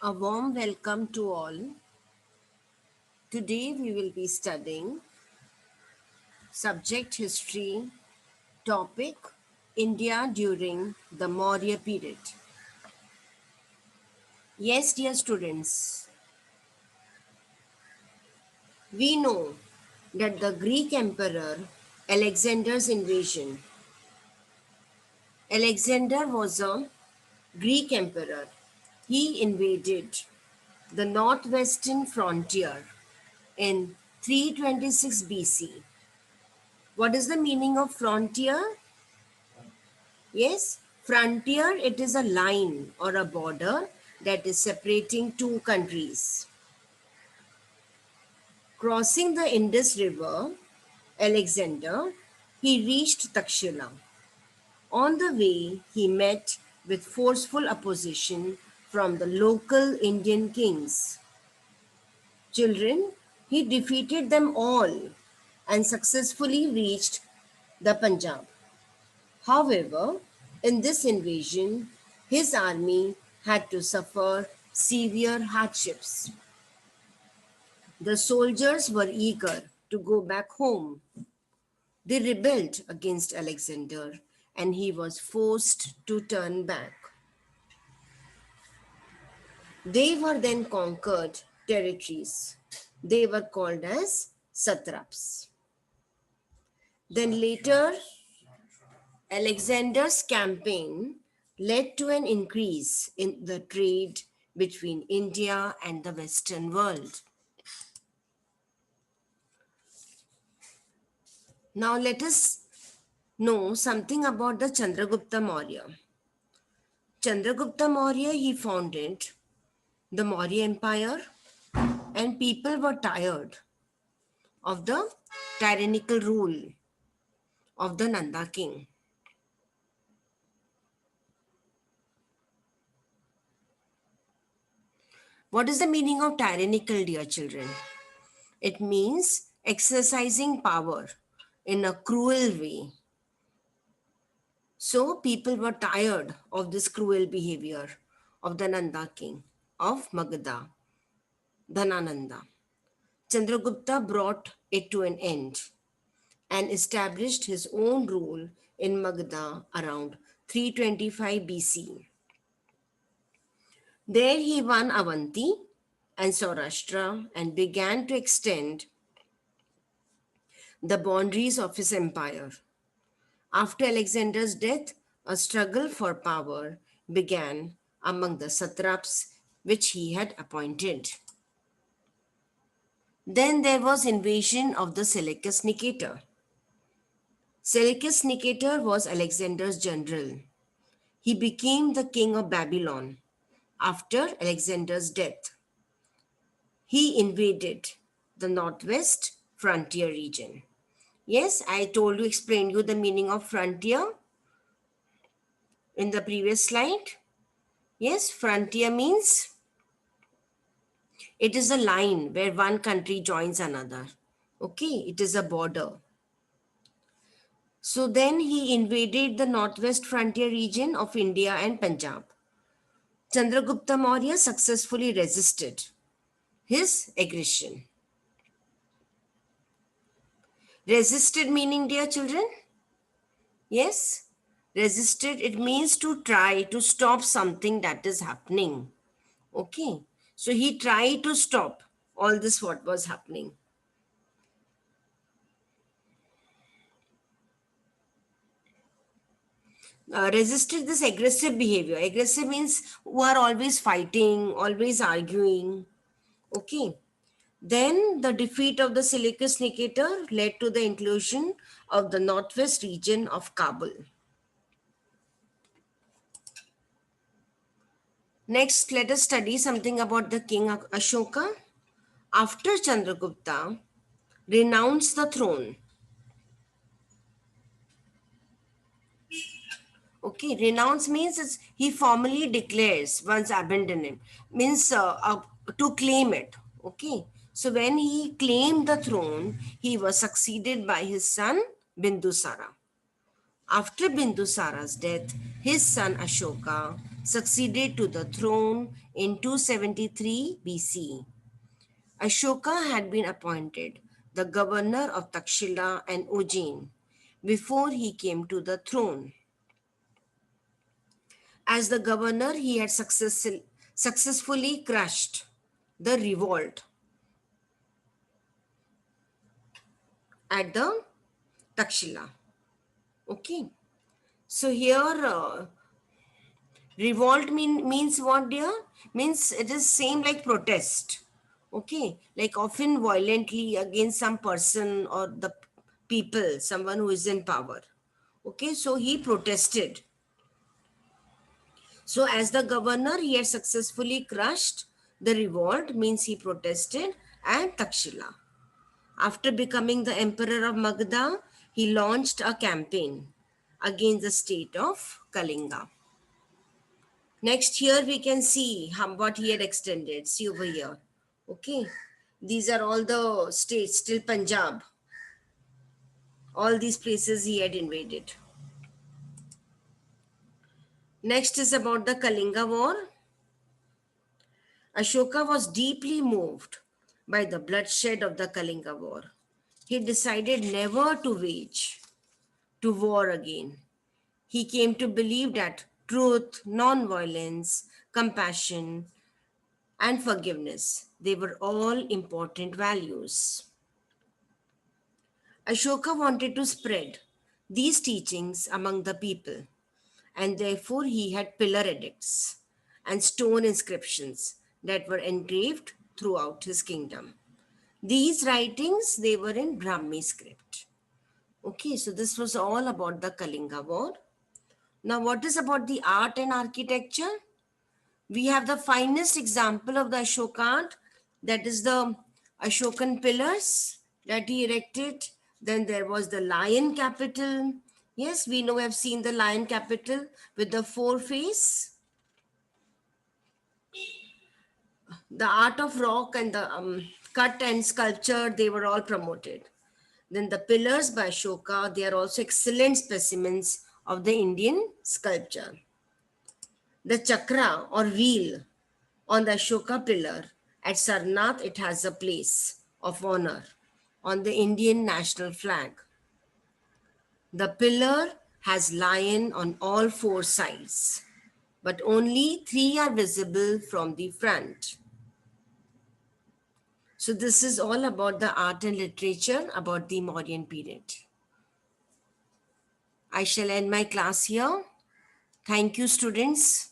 A warm welcome to all. Today we will be studying subject history, topic India during the Maurya period. Yes, dear students, we know that the Greek emperor Alexander's invasion. Alexander was a Greek emperor. He invaded the northwestern frontier in 326 BC. What is the meaning of frontier? Yes, frontier, it is a line or a border that is separating two countries. Crossing the Indus River, Alexander, he reached Takshila. On the way, he met with forceful opposition from the local Indian kings. Children, he defeated them all and successfully reached the Punjab. However, in this invasion, his army had to suffer severe hardships. The soldiers were eager to go back home. They rebelled against Alexander and he was forced to turn back. They were then conquered territories. They were called as satraps. Then later, Alexander's campaign led to an increase in the trade between India and the Western world. Now let us know something about the Chandragupta Maurya. Chandragupta Maurya, he founded the Maurya Empire and people were tired of the tyrannical rule of the Nanda king. What is the meaning of tyrannical, dear children? It means exercising power in a cruel way. So people were tired of this cruel behavior of the Nanda king of Magadha, Dhanananda. Chandragupta brought it to an end and established his own rule in Magadha around 325 BC. There he won Avanti and Saurashtra and began to extend the boundaries of his empire. After Alexander's death, a struggle for power began among the satraps which he had appointed. Then there was invasion of the Seleucus Nicator. Seleucus Nicator was Alexander's general. He became the king of Babylon after Alexander's death. He invaded the northwest frontier region. Yes, I told you, explained you the meaning of frontier in the previous slide. Yes, frontier means it is a line where one country joins another. Okay, it is a border. So then he invaded the northwest frontier region of India and Punjab. Chandragupta Maurya successfully resisted his aggression. Resisted meaning, dear children? Yes, resisted, it means to try to stop something that is happening. Okay, so he tried to stop all this what was happening. Resisted this aggressive behavior. Aggressive means who are always fighting, always arguing. Okay. Then the defeat of the Seleucus Nicator led to the inclusion of the northwest region of Kabul. Next, let us study something about the king Ashoka. After Chandragupta renounced the throne. Okay, renounce means he formally declares one's abandonment, means to claim it. Okay, so when he claimed the throne, he was succeeded by his son Bindusara. After Bindusara's death, his son Ashoka succeeded to the throne in 273 BC. Ashoka had been appointed the governor of Takshila and Ujjain before he came to the throne. As the governor, he had successfully crushed the revolt at the Takshila. Okay. So here, revolt means what, dear? Means it is same like protest. Okay. Like often violently against some person or the people, someone who is in power. Okay. So he protested. So as the governor, he had successfully crushed the revolt, means he protested at Takshila. After becoming the emperor of Magadha, he launched a campaign against the state of Kalinga. Next, here we can see what he had extended. See over here. Okay. These are all the states till Punjab. All these places he had invaded. Next is about the Kalinga War. Ashoka was deeply moved by the bloodshed of the Kalinga War. He decided never to wage to war again. He came to believe that truth, non-violence, compassion, and forgiveness, they were all important values. Ashoka wanted to spread these teachings among the people, and therefore he had pillar edicts and stone inscriptions that were engraved throughout his kingdom. These writings, they were in Brahmi script. Okay, so this was all about the Kalinga War. Now, what is about the art and architecture? We have the finest example of the Ashoka art, that is the Ashokan pillars that he erected. Then there was the lion capital. Yes, we know, we have seen the lion capital with the four face. The art of rock and the cut and sculpture, they were all promoted. Then the pillars by Ashoka, they are also excellent specimens of the Indian sculpture. The chakra or wheel on the Ashoka pillar at Sarnath, it has a place of honor on the Indian national flag. The pillar has lion on all four sides, but only three are visible from the front. So this is all about the art and literature about the Mauryan period. I shall end my class here. Thank you, students.